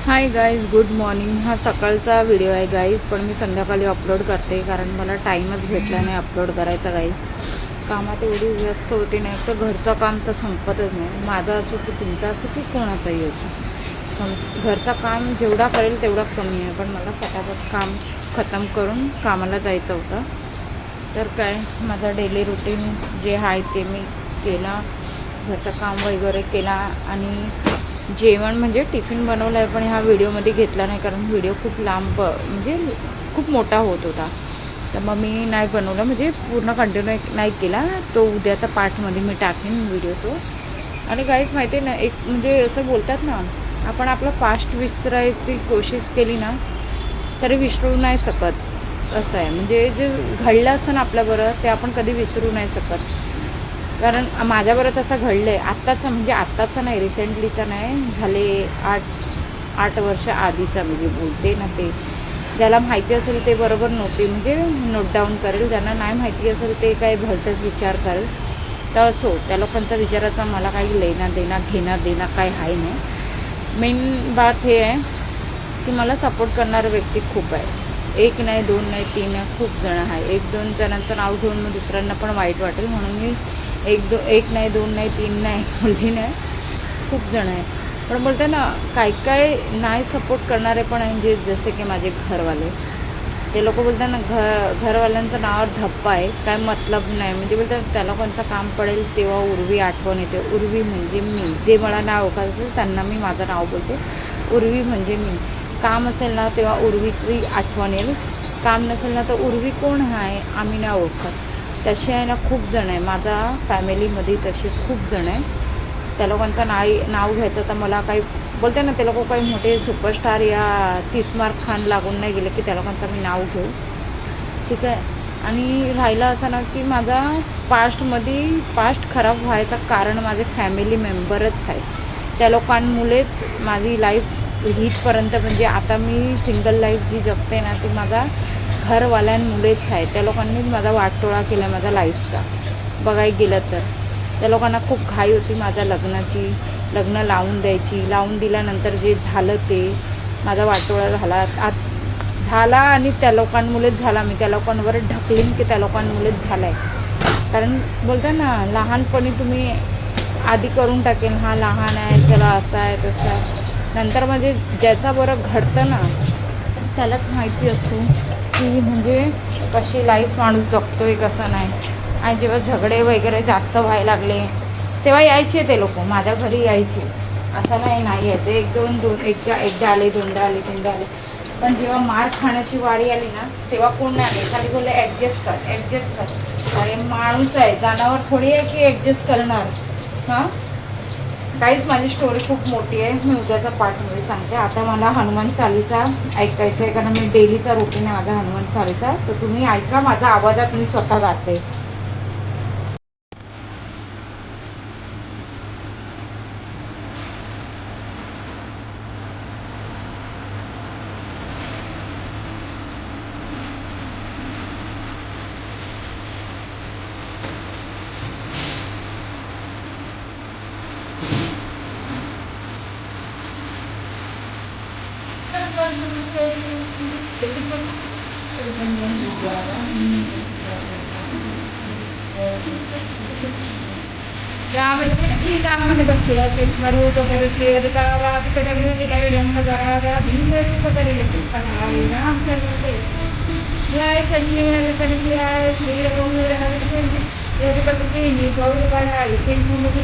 Hi guys, good morning. हा सकाळचा video आहे गाईज, पण मी संध्याकाळी अपलोड करते कारण मला टाईमच भेटला नाही अपलोड करायचा गाईज. कामात एवढी व्यस्त होती नाही तर घरचं काम तर संपतच नाही. माझा असो की तुमचा असो की कोणाचाही असो, घरचं काम जेवढा करेल तेवढा कमी आहे. पण मला फटाफट काम खतम करून कामाला जायचं होतं. तर काय, माझा डेली रुटीन जे आहे ते मी केला, घरचं काम वगैरे केला आणि जेवण म्हणजे टिफिन बनवलं आहे. पण ह्या व्हिडिओमध्ये घेतला नाही कारण व्हिडिओ खूप लांब म्हणजे खूप मोठा होत होता. तर मग मी नाही बनवलं, म्हणजे पूर्ण कंटिन्यू नाही केला. तो उद्याचा पार्टमध्ये मी टाकेन व्हिडिओ तो. आणि काहीच माहिती आहे ना, एक म्हणजे असं बोलतात ना, आपण आपलं पास्ट विसरायची कोशिश केली ना तरी विसरू नाही शकत. असं आहे, म्हणजे जे घडलं असतं ना आपल्याबरोबर ते आपण कधी विसरू नाही शकत. कारण माझ्याबरोबर तसं घडलं आहे. आत्ताचं म्हणजे आत्ताचं नाही, रिसेंटलीचं नाही, झाले 8 वर्ष आधीचा म्हणजे बोलते ना. ते ज्याला माहिती असेल ते बरोबर म्हणजे नोट डाऊन करेल. ज्यांना नाही माहिती असेल ते काही भलतंच विचार करेल. तर असो, त्या लोकांचा विचाराचा मला काही लेणं देणं काही आहे नाही. मेन बात हे आहे की मला सपोर्ट करणारे व्यक्ती खूप आहे. एक नाही, दोन नाही, तीन नाही, खूप जण आहे. एक दोन जणांचं नाव घेऊन मग दुसऱ्यांना पण वाईट वाटेल, म्हणून मी एक नाही, दोन नाही, तीन नाही बोलली नाही, खूप जण आहे. पण बोलते ना, काय नाही सपोर्ट करणारे पण आहे, जे जसे की माझे घरवाले. ते लोक बोलतात ना, घरवाल्यांचं नावावर धप्पा आहे, काय मतलब नाही. म्हणजे बोलतात त्या लोकांचं काम पडेल तेव्हा उर्वी आठवण येते. उर्वी म्हणजे मी, जे मला नाव ओळखायचं त्यांना मी माझं नाव बोलते. उर्वी म्हणजे मी. काम असेल ना तेव्हा उर्वीची आठवण येईल, काम नसेल ना तर उर्वी कोण आहे आम्ही नाही ओळखत. तसे आहे ना खूप जण आहे माझ्या फॅमिलीमध्ये, तसे खूप जण आहे. त्या लोकांचं नाव घ्यायचं तर मला काही बोलते ना, ते लोक काही मोठे सुपरस्टार या 30 मार्क खान लागून नाही गेले की त्या लोकांचं मी नाव घेऊ, ठीक आहे. आणि राहिलं असं ना की माझा पास्ट खराब व्हायचं कारण माझे फॅमिली मेंबरच आहे. त्या लोकांमुळेच माझी लाईफ हीचपर्यंत, म्हणजे आता मी सिंगल लाईफ जी जगते ना ती माझा घरवाल्यांमुळेच आहे. त्या लोकांनीच माझा वाटोळा केला माझ्या लाईफचा. बघायला गेलं तर त्या लोकांना खूप घाई होती माझ्या लग्नाची, लग्न लावून द्यायची. लावून दिल्यानंतर जे झालं ते माझा वाटोळा झाला आणि त्या लोकांमुळेच झाला. मी त्या लोकांवर ढकलीन की त्या लोकांमुळेच झाला आहे. कारण बोलता ना, लहानपणी तुम्ही आधी करून टाकेल, हा लहान आहे चला असं आहे तसं आहे. नंतर म्हणजे ज्याचं बरं घडतं ना त्यालाच माहिती असतो की म्हणजे कशी लाईफ माणूस जगतोय कसं नाही. आणि जेव्हा झगडे वगैरे जास्त व्हायला लागले तेव्हा यायचे ते लोक माझ्या घरी यायचे. असं नाही यायचे, एकदा आले, दोनदा आले, तीनदा आले. पण जेव्हा मार खाण्याची वारी आली ना तेव्हा कोण नाही आले. खाली बोलले ॲडजस्ट कर. अरे माणूस आहे, जनावर थोडी आहे की ॲडजस्ट करणार. हां, काहीच माझी स्टोरी खूप मोठी आहे, मी उद्याचा पार्टमध्ये सांगते. आता मला हनुमान चालीसा ऐकायचं आहे कारण मी डेलीचा रुटीन आहे माझा हनुमान चालीसा. तर तुम्ही ऐका, माझा आवाजात मी स्वतः गाते. रामने बसला ते मरुतो परिस्थिती कावा तिकडे काही रंग जरा भिन्न करेल राम करते जय संजीवन कन्हैया जय श्री रघुवीर हरि गोविंद गौर बड़ा एक मुझे